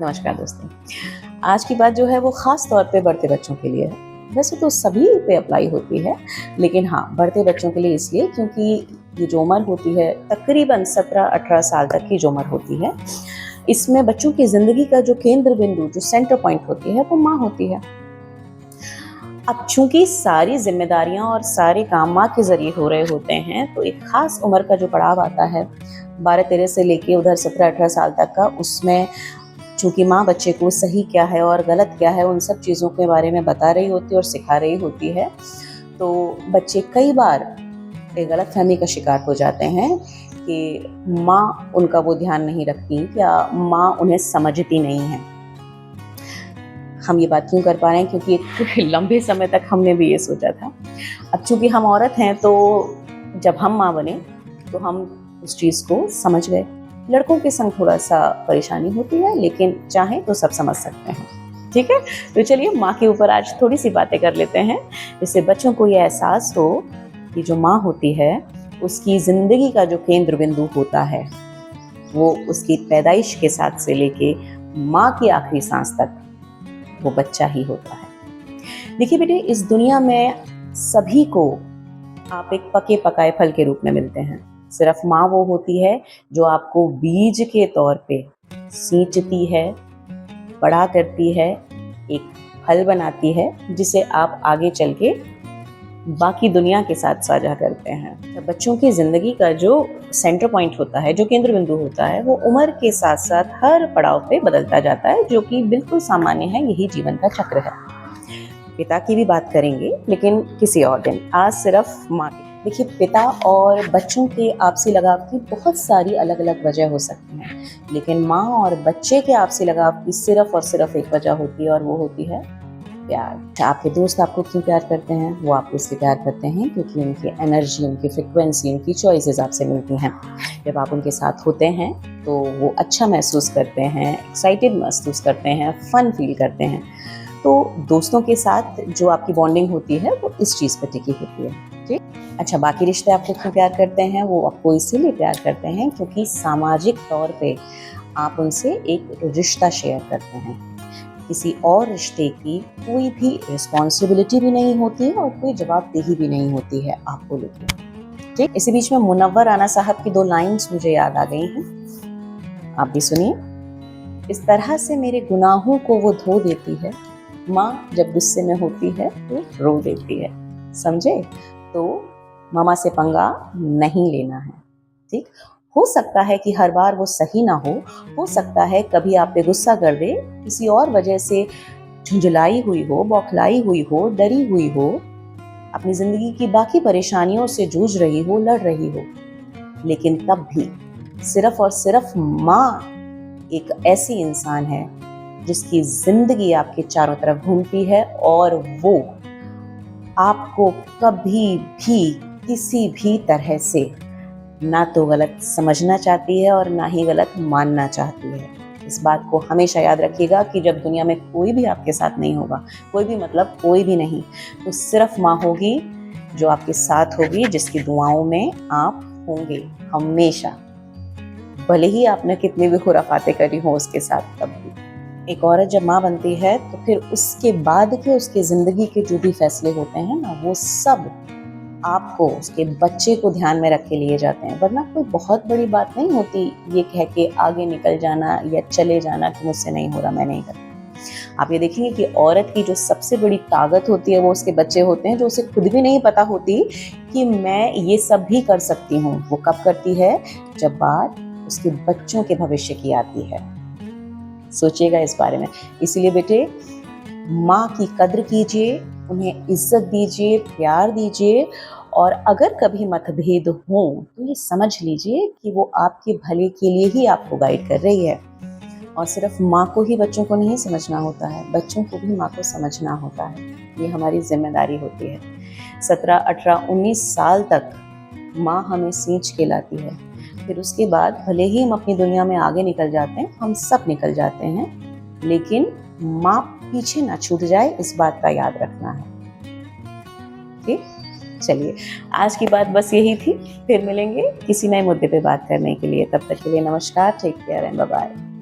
नमस्कार दोस्तों। आज की बात जो है वो ख़ास तौर पे बढ़ते बच्चों के लिए है। वैसे तो सभी पे अप्लाई होती है, लेकिन हाँ, बढ़ते बच्चों के लिए इसलिए क्योंकि ये जो उम्र होती है तकरीबन 17-18 साल तक की जो उम्र होती है, इसमें बच्चों की ज़िंदगी का जो केंद्र बिंदु, जो सेंटर पॉइंट होती है, वो माँ होती है। अब चूँकि सारी ज़िम्मेदारियाँ और सारे काम माँ के ज़रिए हो रहे होते हैं, तो एक ख़ास उम्र का जो पड़ाव आता है, 12-13 से लेके उधर 17-18 साल तक का, उसमें चूँकि माँ बच्चे को सही क्या है और गलत क्या है, उन सब चीज़ों के बारे में बता रही होती है और सिखा रही होती है। तो बच्चे कई बार एक गलतफ़हमी का शिकार हो जाते हैं कि माँ उनका वो ध्यान नहीं रखती या माँ उन्हें समझती नहीं है। हम ये बात क्यों कर पा रहे हैं? क्योंकि एक लंबे समय तक हमने भी ये सोचा था। अब चूँकि हम औरत हैं, तो जब हम माँ बने, तो हम उस चीज़ को समझ गए। लड़कों के संग थोड़ा-सा परेशानी होती है, लेकिन चाहें तो सब समझ सकते हैं। ठीक है? तो चलिए माँ के ऊपर आज थोड़ी-सी बातें कर लेते हैं, जिससे बच्चों को ये एहसास हो कि जो माँ होती है, उसकी ज़िंदगी का जो केंद्र बिंदु होता है, वो उसकी पैदाइश के साथ से लेके माँ की आखिरी सांस तक वो बच्चा ही होता है। देखिए बेटे, इस दुनिया में सभी को आप एक पके-पकाए फल के रूप में मिलते हैं। सिर्फ माँ वो होती है जो आपको बीज के तौर पे सींचती है, बड़ा करती है, एक फल बनाती है, जिसे आप आगे चल के बाकी दुनिया के साथ साझा करते हैं। तो बच्चों की ज़िंदगी का जो सेंटर पॉइंट होता है, जो केंद्र बिंदु होता है, वो उम्र के साथ-साथ हर पड़ाव पे बदलता जाता है, जो कि बिल्कुल सामान्य है, यही जीवन का चक्र है। पिता की भी बात करेंगे, लेकिन किसी और दिन। आज सिर्फ माँ की। देखिए, पिता और बच्चों के आपसी लगाव की बहुत सारी अलग-अलग वजह हो सकती हैं, लेकिन माँ और बच्चे के आपसी लगाव की सिर्फ और सिर्फ एक वजह होती है, और वो होती है प्यार। आपके दोस्त आपको क्यों प्यार करते हैं? वो आपको इसलिए प्यार करते हैं क्योंकि उनकी एनर्जी, उनकी फ्रिक्वेंसी, उनकी चॉइसेस आपसे मिलती हैं। जब आप उनके साथ होते हैं, तो वो अच्छा महसूस करते हैं, एक्साइटेड महसूस करते हैं, फन फील करते हैं। तो दोस्तों के साथ जो आपकी बॉन्डिंग होती है, वो इस चीज़ पे टिकी होती है। ठीक? अच्छा, बाकी रिश्ते आपको क्यों प्यार करते हैं? वो आपको इसीलिए प्यार करते हैं क्योंकि सामाजिक तौर पे आप उनसे एक रिश्ता शेयर करते हैं। किसी और रिश्ते की कोई भी रिस्पॉन्सिबिलिटी भी नहीं होती है और कोई जवाबदेही भी नहीं होती है आपको लेके। ठीक? इसी बीच में मुनव्वर राना साहब की 2 लाइन्स मुझे याद आ गई हैं। आप भी सुनिए। इस तरह से मेरे गुनाहों को वो धो देती है, माँ जब गुस्से में होती है तो रो देती है। समझे? तो मामा से पंगा नहीं लेना है। ठीक? हो सकता है कि हर बार वो सही ना हो सकता है कभी आप पे गुस्सा कर दे, किसी और वजह से झुंझलाई हुई हो, बौखलाई हुई हो, डरी हुई हो, अपनी जिंदगी की बाकी परेशानियों से जूझ रही हो, लड़ रही हो, लेकिन तब भी सिर्फ और सिर्फ माँ एक ऐसी इंसान है जिसकी जिंदगी आपके चारों तरफ घूमती है, और वो आपको कभी भी किसी भी तरह से ना तो गलत समझना चाहती है और ना ही गलत मानना चाहती है। इस बात को हमेशा याद रखिएगा कि जब दुनिया में कोई भी आपके साथ नहीं होगा, कोई भी मतलब कोई भी नहीं, तो सिर्फ माँ होगी जो आपके साथ होगी, जिसकी दुआओं में आप होंगे हमेशा। भले ही आपने कितनी भी खुराफातें करी हो उसके साथ, तब भी एक औरत जब माँ बनती है, तो फिर उसके बाद के उसके ज़िंदगी के जो भी फैसले होते हैं ना, वो सब आपको उसके बच्चे को ध्यान में रख के लिए जाते हैं। वरना कोई बहुत बड़ी बात नहीं होती ये कह के आगे निकल जाना या चले जाना कि मुझसे नहीं हो रहा, मैं नहीं करती। आप ये देखेंगे कि औरत की जो सबसे बड़ी ताकत होती है, वो उसके बच्चे होते हैं, जो उसे खुद भी नहीं पता होती कि मैं ये सब भी कर सकती हूँ। वो कब करती है? जब बात उसके बच्चों के भविष्य की आती है। सोचिएगा इस बारे में। इसीलिए बेटे, माँ की कद्र कीजिए, उन्हें इज्जत दीजिए, प्यार दीजिए, और अगर कभी मतभेद हो तो ये समझ लीजिए कि वो आपके भले के लिए ही आपको गाइड कर रही है। और सिर्फ माँ को ही बच्चों को नहीं समझना होता है, बच्चों को भी माँ को समझना होता है। ये हमारी जिम्मेदारी होती है। 17, 18, 19 साल तक माँ हमें सींच के लाती है। फिर उसके बाद भले ही हम अपनी दुनिया में आगे निकल जाते हैं, हम सब निकल जाते हैं, लेकिन माँ पीछे ना छूट जाए, इस बात का याद रखना है। ठीक? चलिए, आज की बात बस यही थी। फिर मिलेंगे किसी नए मुद्दे पे बात करने के लिए। तब तक के लिए नमस्कार, take care and bye bye.